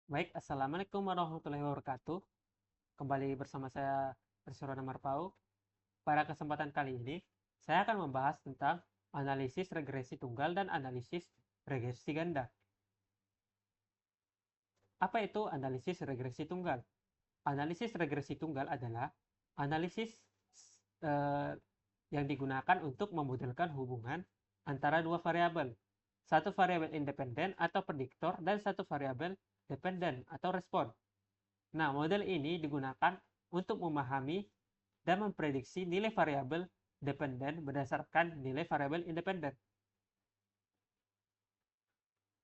Baik, Assalamualaikum warahmatullahi wabarakatuh. Kembali bersama saya, Profesor Marpau. Pada kesempatan kali ini, saya akan membahas tentang analisis regresi tunggal dan analisis regresi ganda. Apa itu analisis regresi tunggal? Analisis regresi tunggal adalah analisis eh, yang digunakan untuk memodelkan hubungan antara dua variabel. Satu variabel independen atau prediktor dan satu variabel dependen atau respon. Nah, model ini digunakan untuk memahami dan memprediksi nilai variabel dependen berdasarkan nilai variabel independen.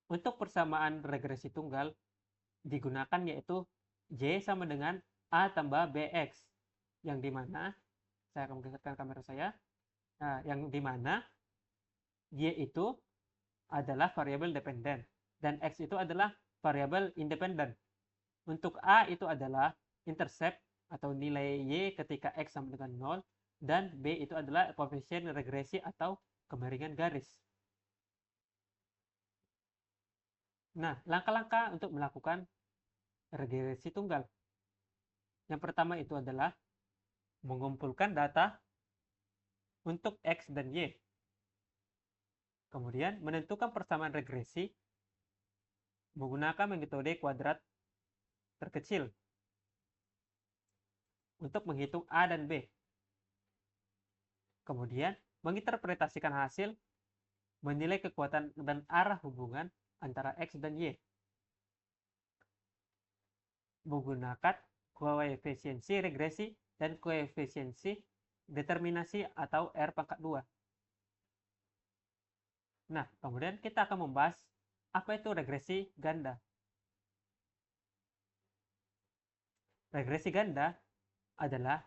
Untuk persamaan regresi tunggal digunakan yaitu Y sama dengan A tambah BX, yang dimana saya akan menggeserkan kamera saya. Nah, yang dimana Y itu adalah variabel dependen dan X itu adalah variabel independen. Untuk A itu adalah intercept atau nilai Y ketika X sama dengan 0, dan B itu adalah koefisien regresi atau kemiringan garis. Nah, langkah-langkah untuk melakukan regresi tunggal. Yang pertama itu adalah mengumpulkan data untuk X dan Y. Kemudian menentukan persamaan regresi menggunakan metode kuadrat terkecil untuk menghitung A dan B. Kemudian menginterpretasikan hasil, menilai kekuatan dan arah hubungan antara X dan Y menggunakan koefisiensi regresi dan koefisiensi determinasi atau R pangkat 2. Nah, kemudian kita akan membahas apa itu regresi ganda. Regresi ganda adalah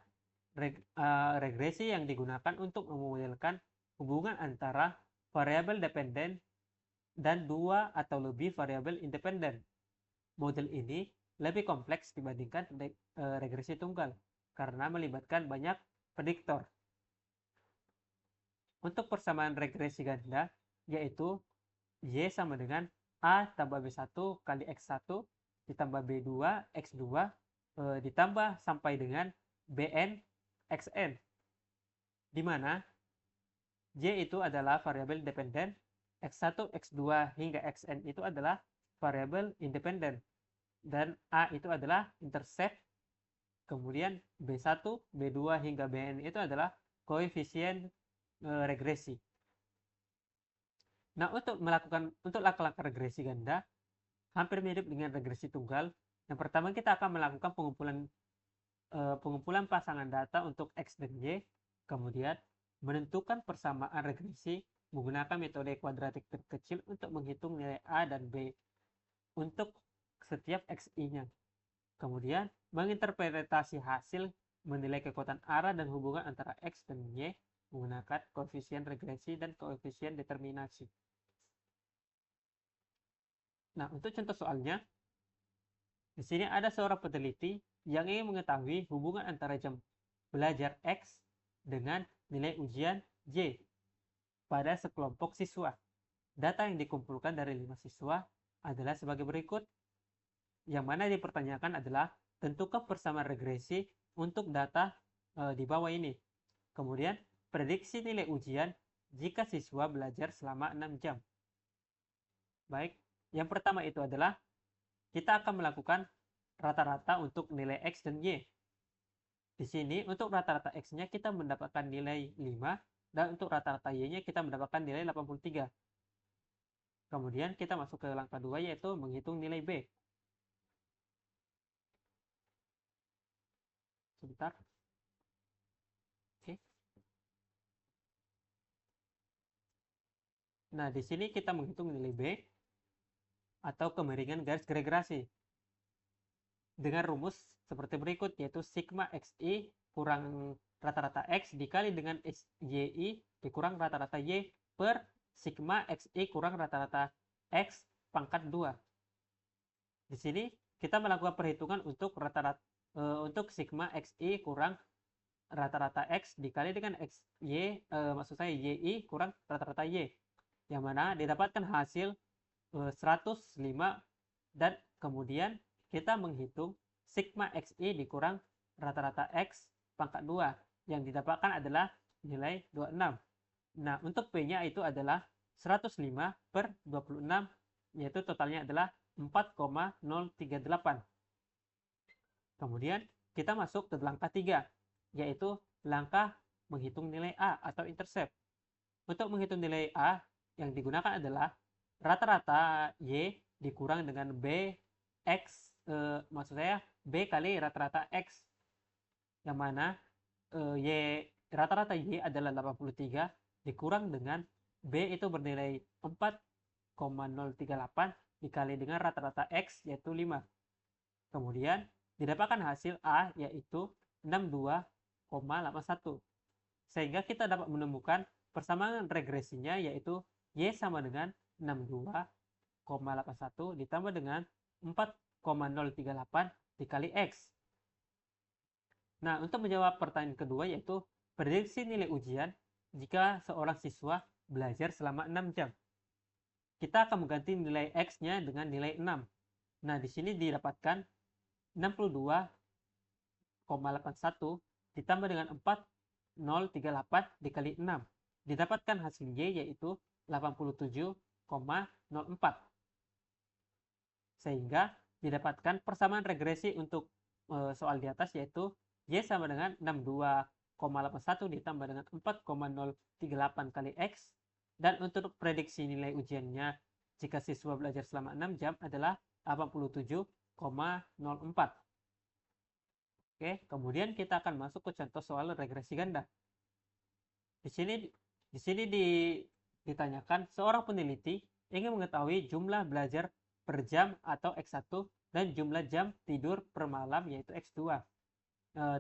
regresi yang digunakan untuk memodelkan hubungan antara variabel dependen dan dua atau lebih variabel independen. Model ini lebih kompleks dibandingkan regresi tunggal karena melibatkan banyak prediktor. Untuk persamaan regresi ganda, yaitu Y sama dengan A tambah B1 kali X1 ditambah B2 X2 ditambah sampai dengan Bn Xn, di mana Y itu adalah variabel dependen, X1, X2 hingga Xn itu adalah variabel independen, dan A itu adalah intercept, kemudian B1, B2 hingga Bn itu adalah koefisien regresi. Nah, untuk langkah-langkah regresi ganda hampir mirip dengan regresi tunggal. Yang pertama kita akan melakukan pengumpulan pasangan data untuk X dan Y, kemudian menentukan persamaan regresi menggunakan metode kuadratik terkecil untuk menghitung nilai A dan B untuk setiap XI-nya. Kemudian menginterpretasi hasil, menilai kekuatan arah dan hubungan antara X dan Y menggunakan koefisien regresi dan koefisien determinasi. Nah, untuk contoh soalnya, di sini ada seorang peneliti yang ingin mengetahui hubungan antara jam belajar X dengan nilai ujian Y pada sekelompok siswa. Data yang dikumpulkan dari 5 siswa adalah sebagai berikut. Yang mana dipertanyakan adalah tentukan persamaan regresi untuk data di bawah ini. Kemudian prediksi nilai ujian jika siswa belajar selama 6 jam. Baik, yang pertama itu adalah kita akan melakukan rata-rata untuk nilai X dan Y. Di sini untuk rata-rata X-nya kita mendapatkan nilai 5, dan untuk rata-rata Y-nya kita mendapatkan nilai 83. Kemudian kita masuk ke langkah 2, yaitu menghitung nilai B. Sebentar. Oke. Nah, di sini kita menghitung nilai B atau kemiringan garis gregerasi dengan rumus seperti berikut, yaitu sigma xi kurang rata-rata x dikali dengan yi dikurang rata-rata y per sigma xi kurang rata-rata x pangkat 2. Di sini kita melakukan perhitungan untuk untuk sigma xi kurang rata-rata x dikali dengan maksud saya yi kurang rata-rata y, yang mana didapatkan hasil 105 dan kemudian kita menghitung sigma XI dikurang rata-rata X pangkat 2 yang didapatkan adalah nilai 26. Nah, untuk P-nya itu adalah 105 per 26, yaitu totalnya adalah 4,038. Kemudian kita masuk ke langkah 3, yaitu langkah menghitung nilai A atau intercept. Untuk menghitung nilai A, yang digunakan adalah rata-rata Y dikurang dengan B X, maksud saya B kali rata-rata X, yang mana rata-rata Y adalah 83 dikurang dengan B itu bernilai 4,038 dikali dengan rata-rata X yaitu 5. Kemudian didapatkan hasil A yaitu 62,81. Sehingga kita dapat menemukan persamaan regresinya yaitu Y sama dengan 62,81 ditambah dengan 4,038 dikali X. Nah, untuk menjawab pertanyaan kedua yaitu prediksi nilai ujian jika seorang siswa belajar selama 6 jam. Kita akan mengganti nilai X-nya dengan nilai 6. Nah, di sini didapatkan 62,81 ditambah dengan 4,038 dikali 6. Didapatkan hasil Y yaitu 87,04. Sehingga didapatkan persamaan regresi untuk soal di atas yaitu Y sama dengan 62,81 ditambah dengan 4,038 kali X. Dan untuk prediksi nilai ujiannya jika siswa belajar selama 6 jam adalah 87,04. Oke, kemudian kita akan masuk ke contoh soal regresi ganda. Di sini ditanyakan seorang peneliti ingin mengetahui jumlah belajar per jam atau X1 dan jumlah jam tidur per malam yaitu X2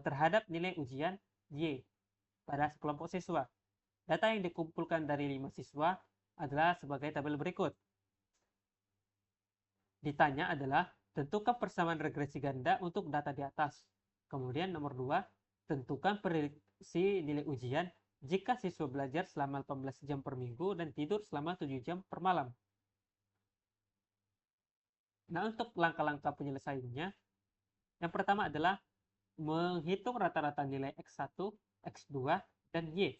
terhadap nilai ujian Y pada sekelompok siswa. Data yang dikumpulkan dari 5 siswa adalah sebagai tabel berikut. Ditanya adalah tentukan persamaan regresi ganda untuk data di atas. Kemudian nomor 2, tentukan prediksi nilai ujian jika siswa belajar selama 18 jam per minggu dan tidur selama 7 jam per malam. Nah, untuk langkah-langkah penyelesaiannya, yang pertama adalah menghitung rata-rata nilai X1, X2, dan Y.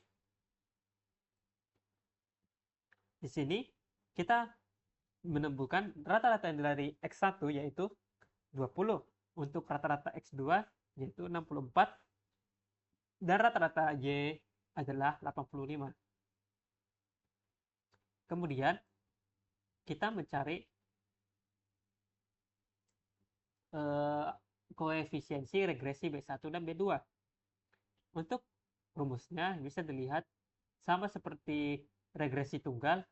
Di sini kita menemukan rata-rata dari X1 yaitu 20, untuk rata-rata X2 yaitu 64, dan rata-rata Y adalah 85. Kemudian kita mencari koefisiensi regresi B1 dan B2. Untuk rumusnya bisa dilihat sama seperti regresi tunggal,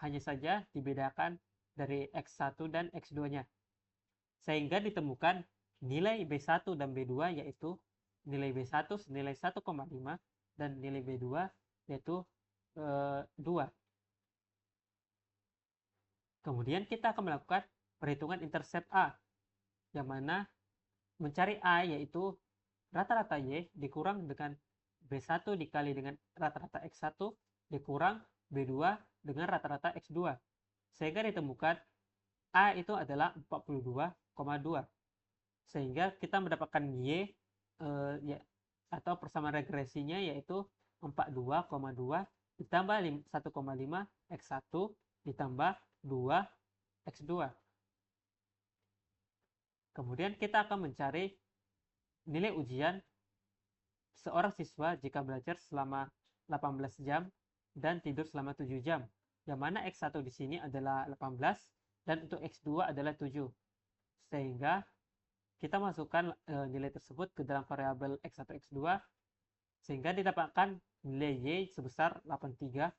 hanya saja dibedakan dari X1 dan X2-nya. Sehingga ditemukan nilai B1 dan B2 yaitu nilai B1 senilai 1,5 dan nilai B2 yaitu 2. Kemudian kita akan melakukan perhitungan intercept A, yang mana mencari A yaitu rata-rata Y dikurang dengan B1 dikali dengan rata-rata X1 dikurang B2 dengan rata-rata X2. Sehingga ditemukan A itu adalah 42,2. Sehingga kita mendapatkan Y atau persamaan regresinya yaitu 42,2 ditambah 1,5 X1 ditambah 2 X2. Kemudian kita akan mencari nilai ujian seorang siswa jika belajar selama 18 jam dan tidur selama 7 jam. Yang mana X1 di sini adalah 18 dan untuk X2 adalah 7. Sehingga kita masukkan nilai tersebut ke dalam variabel X1 X2 sehingga didapatkan nilai Y sebesar 83,2.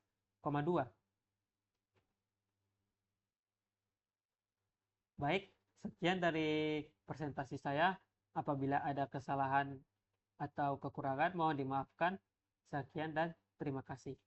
Baik, sekian dari presentasi saya. Apabila ada kesalahan atau kekurangan mohon dimaafkan. Sekian dan terima kasih.